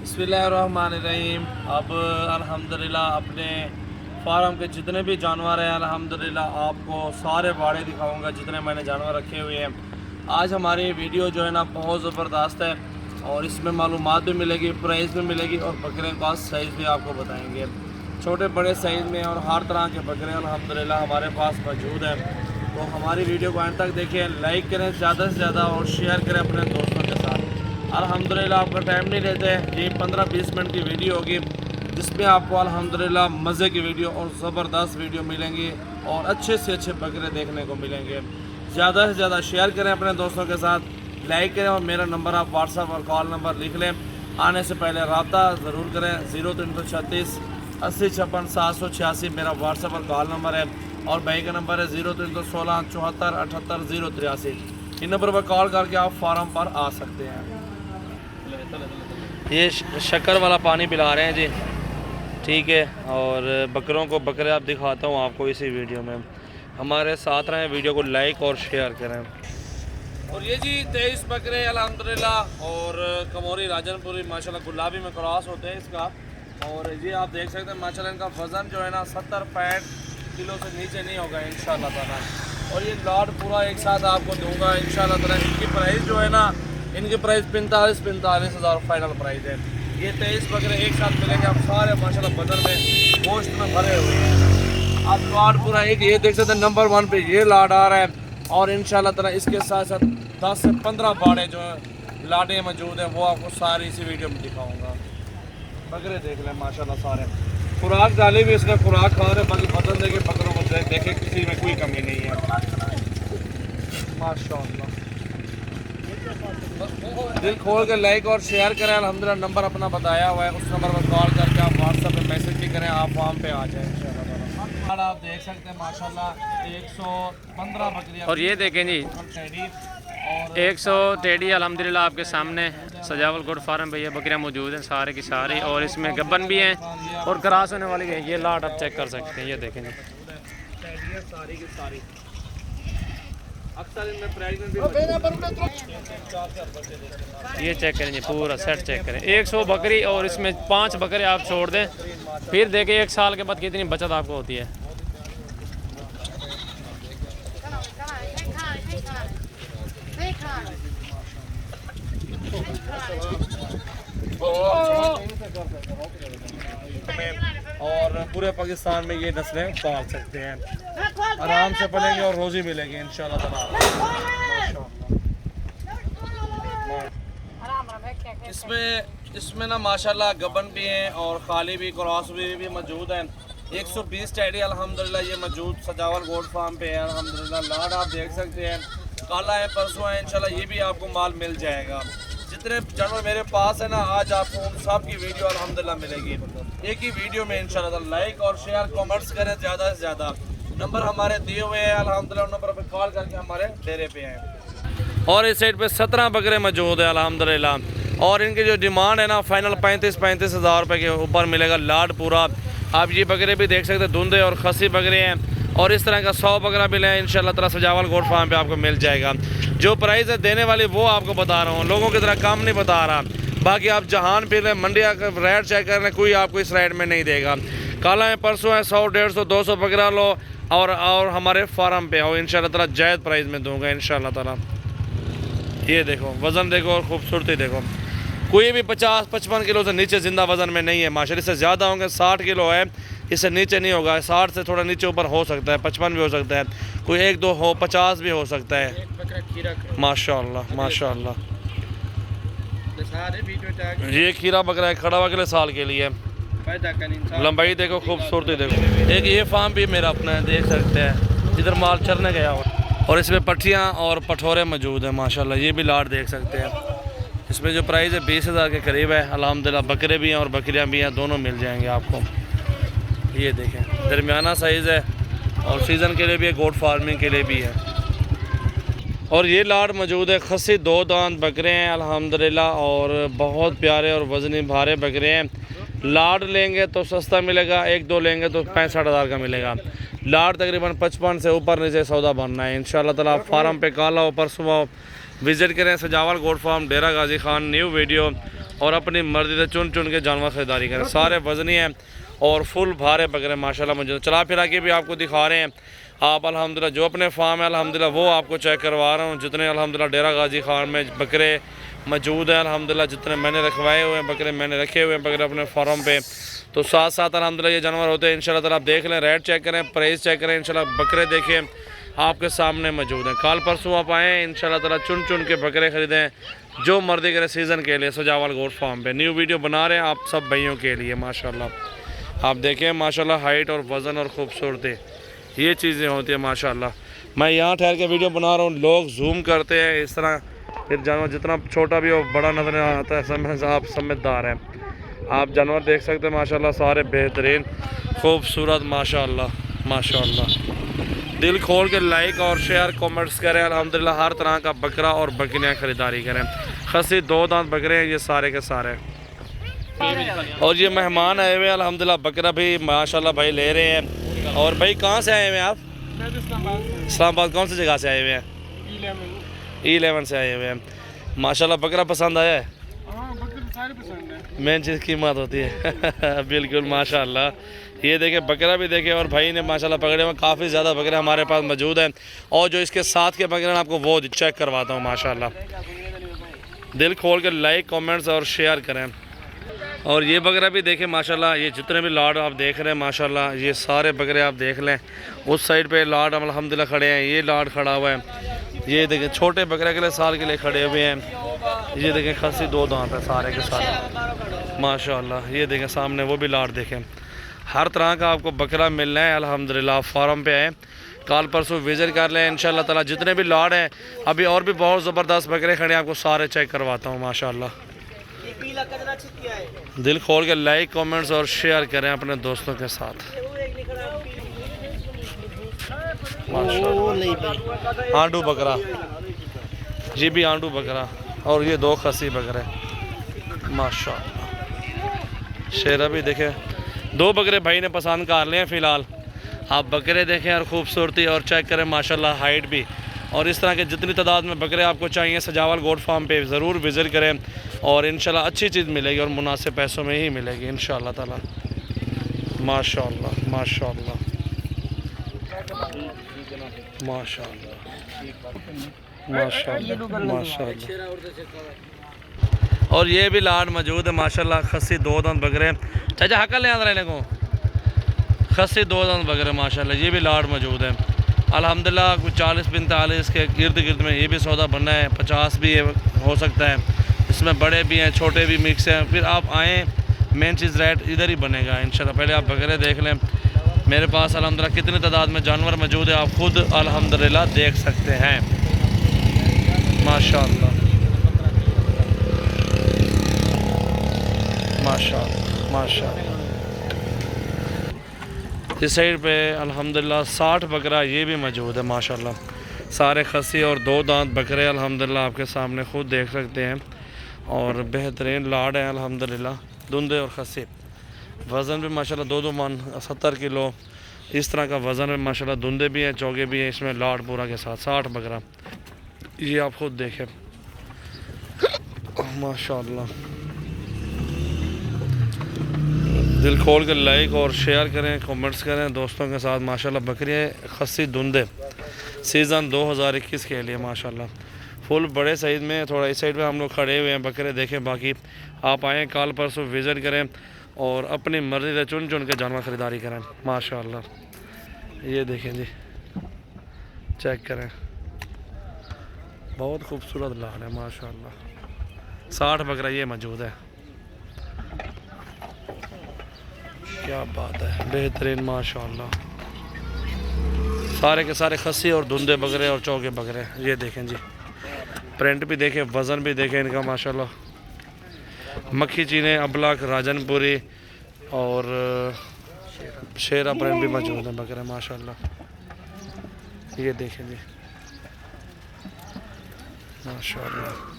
बिस्मिल्लाहिर्रहमानिर्रहीम। अब अल्हम्दुलिल्लाह अपने फार्म के जितने भी जानवर हैं अल्हम्दुलिल्लाह आपको सारे बाड़े दिखाऊंगा जितने मैंने जानवर रखे हुए हैं। आज हमारी वीडियो जो है ना बहुत ज़बरदस्त है और इसमें मालूमात भी मिलेगी, प्राइस भी मिलेगी और बकरे का साइज़ भी आपको बताएंगे, छोटे बड़े साइज़ में और हर तरह के बकरे अल्हम्दुलिल्लाह हमारे पास मौजूद हैं। तो हमारी वीडियो को अंत तक देखें, लाइक करें ज़्यादा से ज़्यादा और शेयर करें अपने दोस्तों के साथ। अल्हम्दुलिल्लाह आपका टाइम नहीं लेते, ये 15-20 मिनट की वीडियो होगी जिसमें आपको अल्हम्दुलिल्लाह मज़े की वीडियो और ज़बरदस्त वीडियो मिलेंगी और अच्छे से अच्छे बकरे देखने को मिलेंगे। ज़्यादा से ज़्यादा शेयर करें अपने दोस्तों के साथ, लाइक करें और मेरा नंबर आप व्हाट्सअप और कॉल नंबर लिख लें। आने से पहले रब्ता ज़रूर करें। 0336 80 56 786 मेरा व्हाट्सअप और कॉल नंबर है और भाई का नंबर है 0316 74 78 083। इन नंबर पर कॉल करके आप फार्म पर आ सकते हैं। ये शक्कर वाला पानी पिला रहे हैं जी, ठीक है। और बकरों को बकरे आप दिखाता हूँ आपको इसी वीडियो में। हमारे साथ रहें, वीडियो को लाइक और शेयर करें। और ये जी 23 बकरे अल्हम्दुलिल्लाह और कमोरी राजनपुरी माशाल्लाह गुलाबी में क्रॉस होते हैं इसका। और ये आप देख सकते हैं माशाल्लाह इनका वज़न जो है ना 70-65 किलो से नीचे नहीं होगा इंशाल्लाह ताला। और ये लाट पूरा एक साथ आपको दूंगा इंशाल्लाह ताला। इनकी प्राइस जो है ना, इनकी प्राइस 45 हज़ार फाइनल प्राइस है। ये 23 बकरे एक साथ मिलेंगे आप सारे माशाल्लाह बदन में गोश्त में भरे हुए हैं। आप लाट पूरा एक ये देख सकते हैं नंबर 1 पे ये लाट आ रहा है। और इंशाल्लाह ताला इसके साथ साथ 10 से 15 बाड़े जो हैं लाडे मौजूद हैं वो आपको सारी इसी वीडियो में दिखाऊंगा। बकरे देख लें माशाल्लाह सारे, खुराक डाली भी इसने, खुराक खा रहे, बाकी बदन देखे बकरों को देखे किसी में कोई कमी नहीं है माशाल्लाह। दिल खोल के लाइक और शेयर करें। अल्हम्दुलिल्लाह नंबर अपना बताया हुआ है, उस नंबर पर कॉल करके आप व्हाट्सएप पे मैसेज भी करें, आप फार्म पे आ जाएं इंशाल्लाह। आप देख सकते हैं माशाल्लाह 115 बकरियां। और ये देखें जी 100 टेडी अल्हम्दुलिल्लाह आपके सामने सजावल कोट फार्म पे ये बकरियां मौजूद हैं सारे की सारी। और इसमें गब्बन भी हैं और क्रॉस होने वाली है। ये लाट आप चेक कर सकते हैं, ये देखें जी सारी की सारी अक्सर इनमें प्रेगनेंट ये चेक करें जी, पूरा सेट चेक करें। 100 बकरी और इसमें 5 बकरे आप छोड़ दें, फिर देखें 1 साल के बाद कितनी बचत आपको होती है। और पूरे पाकिस्तान में ये नस्लें पाल सकते हैं, आराम से पलेंगे और रोज़ी मिलेगी इंशाल्लाह ताला। इसमें ना माशाल्लाह गबन भी हैं और खाली भी क्रॉस भी मौजूद हैं। 120 टैडी अल्हम्दुलिल्लाह ये मौजूद सजावल गोल्ड फार्म पे है अल्हम्दुलिल्लाह। लाड आप देख सकते हैं, काला है, परसों है, इंशाल्लाह ये भी आपको माल मिल जाएगा। जितने जानवर मेरे पास है ना आज आपको उन सब की वीडियो अल्हम्दुलिल्लाह मिलेगी एक ही वीडियो में इंशाल्लाह। लाइक और शेयर कमेंट्स करें ज़्यादा से ज़्यादा। नंबर हमारे दिए हुए हैं अल्हम्दुलिल्लाह, नंबर पर कॉल करके हमारे डेरे पे आए। और इस साइड पे 17 बकरे मौजूद है अल्हम्दुलिल्लाह। और इनकी जो डिमांड है ना फाइनल 35 हज़ार रुपये के ऊपर मिलेगा लाट पूरा। आप ये बकरे भी देख सकते हैं, धुंधे और खसी बकरे हैं। और इस तरह का 100 बकरा भी लें इंशाल्लाह ताला सजावल गोट फार्म पे आपको मिल जाएगा। जो प्राइस है देने वाली वो आपको बता रहा हूँ, लोगों की तरह काम नहीं बता रहा। बाकी आप जहान फिर लें, मंडिया का रेट चेक कर लें, कोई आपको इस रेट में नहीं देगा। काला है, परसों है, 100, 150, 200 बकरा लो और हमारे फार्म पे आओ इंशाल्लाह ताला, जायज़ प्राइस में दूंगा इंशाल्लाह ताला। ये देखो वज़न देखो और खूबसूरती देखो, कोई भी 50-55 किलो से नीचे ज़िंदा वज़न में नहीं है माशाल्लाह। इससे ज़्यादा होंगे, 60 किलो है, इससे नीचे नहीं होगा। 60 से थोड़ा नीचे ऊपर हो सकता है, 55 भी हो सकता है, कोई 1-2 हो, 50 भी हो सकता है माशाल्लाह माशाल्लाह। ये खीरा बकरा है, खड़ा हुआ अगले साल के लिए। लंबाई देखो, खूबसूरती देखो। एक ये फार्म भी मेरा अपना है, देख सकते हैं, इधर माल चरने गया हुआ। और इसमें पट्टियाँ और पठोरे मौजूद हैं माशाल्लाह। ये भी लाट देख सकते हैं। इसमें जो प्राइस है 20 हज़ार के करीब है अल्हम्दुलिल्लाह। बकरे भी हैं और बकरियाँ भी हैं, दोनों मिल जाएंगे आपको। ये देखें दरमियाना साइज़ है और सीज़न के लिए भी है, गोट फार्मिंग के लिए भी है। और ये लाट मौजूद है, खस्सी 2 दांत बकरे हैं अल्हम्दुलिल्लाह और बहुत प्यारे और वज़नी भारे बकरे हैं। लाट लेंगे तो सस्ता मिलेगा, 1-2 लेंगे तो 65 हज़ार का मिलेगा। लाट तकरीबन 55 से ऊपर नीचे सौदा बनना है इंशाल्लाह ताला। फार्म पे काला हो, परसों विज़िट करें सजावल गोट फार्म, डेरा गाजी खान। न्यू वीडियो और अपनी मर्जी से चुन चुन के जानवर ख़रीदारी करें। सारे वज़नी हैं और फुल भारे बकरे माशाल्लाह मौजूद। चला फिरा के भी आपको दिखा रहे हैं आप अल्हम्दुलिल्लाह। जो अपने फार्म है अल्हम्दुलिल्लाह वो आपको चेक करवा रहा हूँ। जितने अल्हम्दुलिल्लाह डेरा गाजी खान में बकरे मौजूद हैं अल्हम्दुलिल्लाह, जितने मैंने रखवाए हुए हैं बकरे, मैंने रखे हुए हैं बकरे अपने फार्म पे, तो साथ साथ अल्हम्दुलिल्लाह ये जानवर होते हैं। इंशाल्लाह ताला आप देख लें, रेट चेक करें, प्राइस चेक करें। इंशाल्लाह बकरे देखें आपके सामने मौजूद हैं। कल परसों आप आएँ इंशाल्लाह ताला चुन चुन के बकरे ख़रीदें जो मर्दी करें सीज़न के लिए। सजावल गोट फार्म पे न्यू वीडियो बना रहे हैं आप सब भाइयों के लिए माशाल्लाह। आप देखें माशाल्लाह हाइट और वज़न और ख़ूबसूरती ये चीज़ें होती हैं माशाल्लाह। मैं यहाँ ठहर के वीडियो बना रहा हूँ, लोग जूम करते हैं इस तरह, फिर जानवर जितना छोटा भी हो बड़ा नजर आता है। समझ आप समझदार हैं। आप जानवर देख सकते हैं माशाल्लाह, सारे बेहतरीन खूबसूरत माशाल्लाह माशाल्लाह। दिल खोल के लाइक और शेयर कमेंट्स करें। अल्हम्दुलिल्लाह हर तरह का बकरा और बकरियाँ ख़रीदारी करें। खसी 2 दांत बकरे हैं ये सारे के सारे। और ये मेहमान आए हुए हैं अल्हम्दुलिल्लाह, बकरा भी माशाल्लाह भाई ले रहे हैं। और भाई कहाँ से आए हुए हैं आप? इस्लामाबाद। कौन सी जगह से आए हुए हैं? E11 से आए हुए हैं माशाल्लाह। बकरा पसंद आया है? मेन चीज़ कीमत होती है बिल्कुल माशाल्लाह। ये देखे बकरा भी देखे और भाई ने माशाल्लाह पकड़े हुए काफ़ी ज़्यादा बकरे हमारे पास मौजूद हैं। और जो इसके साथ के बकरे हैं आपको वो चेक करवाता हूँ माशाल्लाह। दिल खोल के लाइक कमेंट्स और शेयर करें। और ये बकरा भी देखें माशाल्लाह, ये जितने भी लाड आप देख रहे हैं माशाल्लाह, ये सारे बकरे आप देख लें। उस साइड पे लाड अल्हम्दुलिल्लाह खड़े हैं, ये लाड खड़ा हुआ है। ये देखें छोटे बकरे के लिए साल के लिए खड़े हुए हैं। ये देखें खसी 2 दांत है सारे के सारे माशाल्लाह। ये देखें सामने वो भी लाड देखें। हर तरह का आपको बकरा मिलना है अल्हम्दुलिल्लाह। फार्म पे आए, कल परसों विज़िट कर लें इंशाल्लाह ताला। जितने भी लाड हैं अभी और भी बहुत ज़बरदस्त बकरे खड़े हैं, आपको सारे चेक करवाता हूँ माशाल्लाह। दिल खोल के लाइक कमेंट्स और शेयर करें अपने दोस्तों के साथ माशाल्लाह। आंडू बकरा, ये भी आंडू बकरा और ये 2 खसी बकरे माशाल्लाह। शेरा भी देखें, 2 बकरे भाई ने पसंद कर लिए हैं फ़िलहाल। आप बकरे देखें और ख़ूबसूरती और चेक करें माशाल्लाह, हाइट भी। और इस तरह के जितनी तादाद में बकरे आपको चाहिए सजावल गोट फार्म पे ज़रूर विज़िट करें और इंशाल्लाह अच्छी चीज़ मिलेगी और मुनासिब पैसों में ही मिलेगी इंशाल्लाह ताला माशाल्लाह माशाल्लाह माशाल्लाह माशाल्लाह माशाल्लाह। और ये भी लाड मौजूद है माशाल्लाह। खसी 2 दांत बकरे चाचा हकल ले आंदर को खसी 2 दांत बकरे माशाल्लाह। ये भी लाड मौजूद है अल्हम्दुलिल्लाह। कुछ 40-45 के इर्द गिर्द में ये भी सौदा बनना है। 50 भी हो सकता है, इसमें बड़े भी हैं छोटे भी मिक्स हैं। फिर आप आएँ, मेन चीज़ रेट इधर ही बनेगा इंशाल्लाह। पहले आप बकरे देख लें। मेरे पास अल्हम्दुलिल्लाह कितनी तादाद में जानवर मौजूद है आप खुद अल्हम्दुलिल्लाह देख सकते हैं माशाल्लाह माशाल्लाह माशाल्लाह। इस साइड पे अल्हम्दुलिल्लाह 60 बकरा ये भी मौजूद है माशाल्लाह। सारे खसी और 2 दांत बकरे अल्हम्दुलिल्लाह आपके सामने खुद देख सकते हैं। और बेहतरीन लाड हैं अल्हम्दुलिल्लाह, धुंधे और खसी। वज़न भी माशाल्लाह 2-2 मन 70 किलो इस तरह का वज़न है माशाल्लाह। धुंधे भी हैं, चौगे भी हैं, इसमें लाड पूरा के साथ 60 बकरा ये आप खुद देखें माशाल्लाह। दिल खोल के लाइक और शेयर करें, कमेंट्स करें दोस्तों के साथ माशाल्लाह। बकरियाँ खसी धुंधे सीज़न 2021 के लिए माशाल्लाह फुल बड़े साइज़ में। थोड़ा इस साइड पे हम लोग खड़े हुए हैं, बकरे देखें। बाकी आप आएँ कल परसों विज़िट करें और अपनी मर्ज़ी से चुन चुन के जानवर ख़रीदारी करें माशाल्लाह। ये देखें जी, चेक करें, बहुत खूबसूरत लाड है माशाल्लाह। 60 बकरा ये मौजूद है, क्या बात है, बेहतरीन माशाल्लाह। सारे के सारे खसी और धुंधे बकरे और चौके बकरे ये देखें जी। प्रिंट भी देखें, वज़न भी देखें इनका माशाल्लाह। मक्खी चीने, अबलक, राजनपुरी और शेरा प्रिंट भी मौजूद है बकरे माशाल्लाह। ये देखें जी माशाल्लाह।